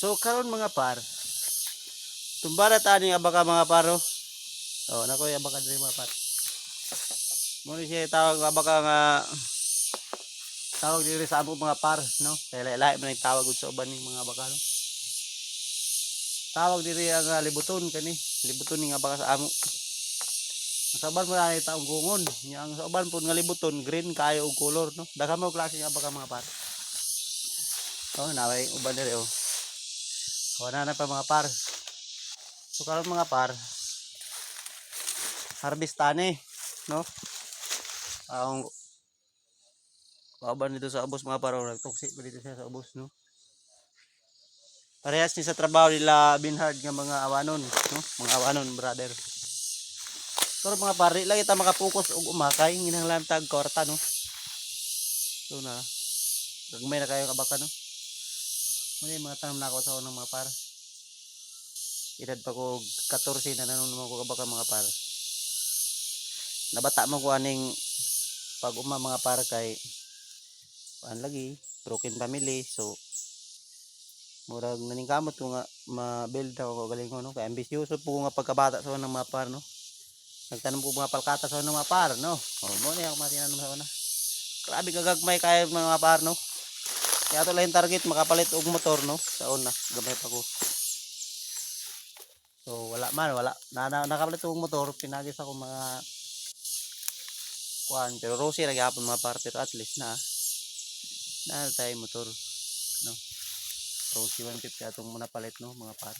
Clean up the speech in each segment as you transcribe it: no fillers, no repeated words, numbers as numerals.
So karon mga par, tumbara tani nga baka mga paro. Oh, nako ya baka diri mga par. Mo ni siya tawag nga baka nga tawag diri sa amo mga par, no? Kaya lahi man tawag gud sa uban ning mga baka, no? Tawag diri ang libuton kani, libuton ni nga baka sa amo. Sa uban mo na taong gungon, yang sa uban pud nga libuton green kayo og color, no? Daghan mo klase nga baka mga par. Oh, naway uban diri oh. Wala na pa mga par. So karon mga par, harvest tani, no? Ang kauban dito sa ubos mga par, nagtuksi pa dito siya sa ubos, no? Parehas ni sa trabaho nila Binhard nga mga awanon, no? Mga awanon brother. Pero mga par, di lang kita makapokus og umakay nginahanglan tag kwarta, no? So na gagmay na kayo kabaka, no? Muna yung mga tanong na ako sa unang mga par. Edad pa ko 14 na nanon ko kabaka mga par. Nabata mo ko aning pag mga par kay kuan lagi broken family, so murag naningkamot ko nga ma-build ako galing ko, no? Kay ambisyoso po nga pagkabata sa unang mga par, no? Nagtanom ko mga palkata sa unang mga par, no? O mo na yung matinanom sa una. Grabe kagagmay kay mga par, no? Kaya ito lang yung target makapalit og motor, no? Sa una gamay pa ko. So wala man, wala nakapalit og motor, pinagis ako mga kuan, pero Rosie ra gyapon mga par, pero at least na tayo motor, no? Rosie 150 atong muna palit, no mga par.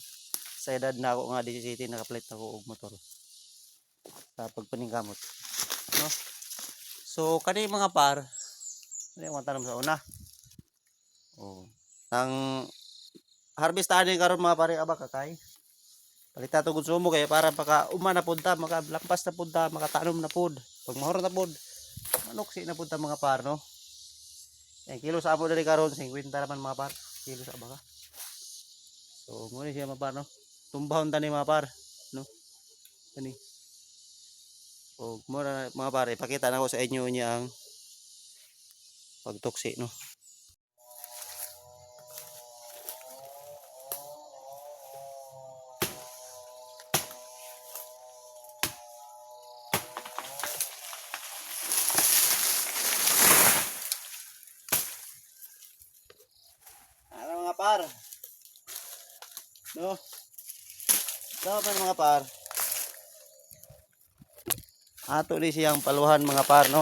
Sa edad na ako nga 17 nakapalit ako og motor sa pagpaningkamot, no? So kani mga par, ano yung tanong sa una? Oh, ang harvest ani karon mga pare aba kakay. Palita to konsumo kay para paka uma na pud ta, makalampas na pud ta, makatanom na pud. Pag mahor na pud, manuksi na pud ta mga par, no? Ang kilo sa amo dali karon 50 naman mga par. Kilo sa baka. So mo ni siya mga par, no? Tumbahon tani mga par, no? Kani. O mo na mga par, ipakita na ko sa inyo niya ang pagtuksi, no? Ano mga par? No? So mga par. Ato ni siyang paluhan mga par, no?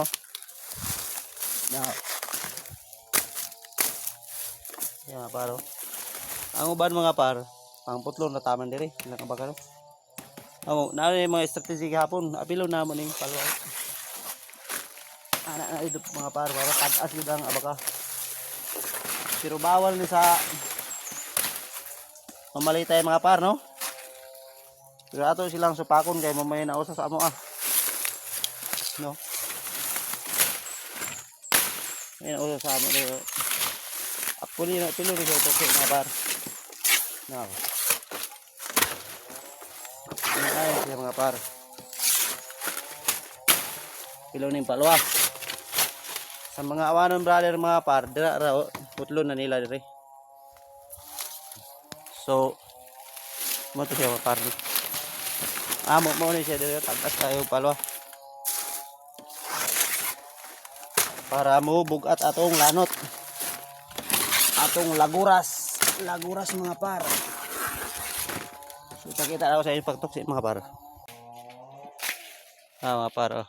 Now, yan mga par, oh. Ang uban mga par, ang putlon na taman diri, nakabaka, no? Amo, na yung mga strategy hapon, apilo na mo ning paluhan. Ana na ito mga par, para tagas gud ang abaka. Pero bawal ni sa mamalitay mga par, no? Pero ato silang supakon kay mamaya na usa sa amo, no? May na usa sa amo dito. Apuli na pilo ni sa tukso mga par. No. Ay, siya mga par. Pilo ning palwa. Sa mga awanon brother mga par, dira ra putlon na nila dire. So mo to siya mga par. Amo mo ni siya dire, tagas tayo palwa. Para mo bugat atong lanot. Atong laguras. Laguras mga par. So pakita ako sa inyo pagtuksi mga par. Mga par, oh.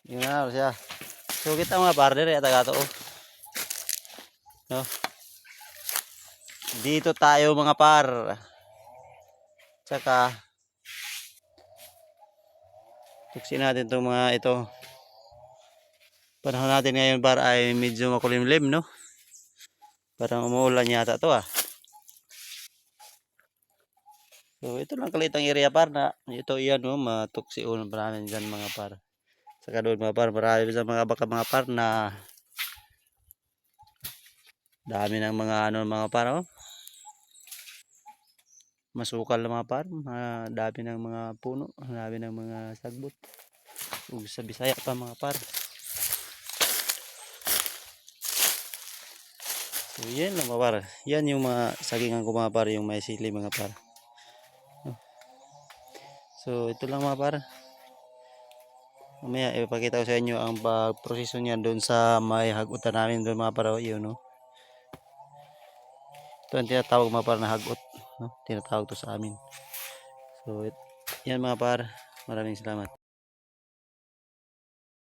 Yun na siya. So kita mga par dire taga to, oh. No? Dito tayo mga par. Tsaka tuksin natin itong mga ito. Panahon natin ngayon par ay medyo makulimlim, no? Parang umuulan yata to, ah. So ito lang kalitang area par na ito iyan, no? Matuksiun pa namin dyan mga par. Saka doon mga par, marami sa mga baka mga par na dami ng mga ano mga par, oh. Masukal na mga par, dami ng mga puno, dami ng mga sagbot. Ug sa Bisaya pa mga par. So yan lang mga par. Yan yung mga sagingan ko mga par, yung may sili mga par. So ito lang mga par. Mamaya ipakita ko sa inyo ang proseso niya doon sa may hagutan namin doon mga par. Yun no. Ito ang tinatawag mga par na hagot. No? Tinatawag to sa amin. So yan mga par. Maraming salamat.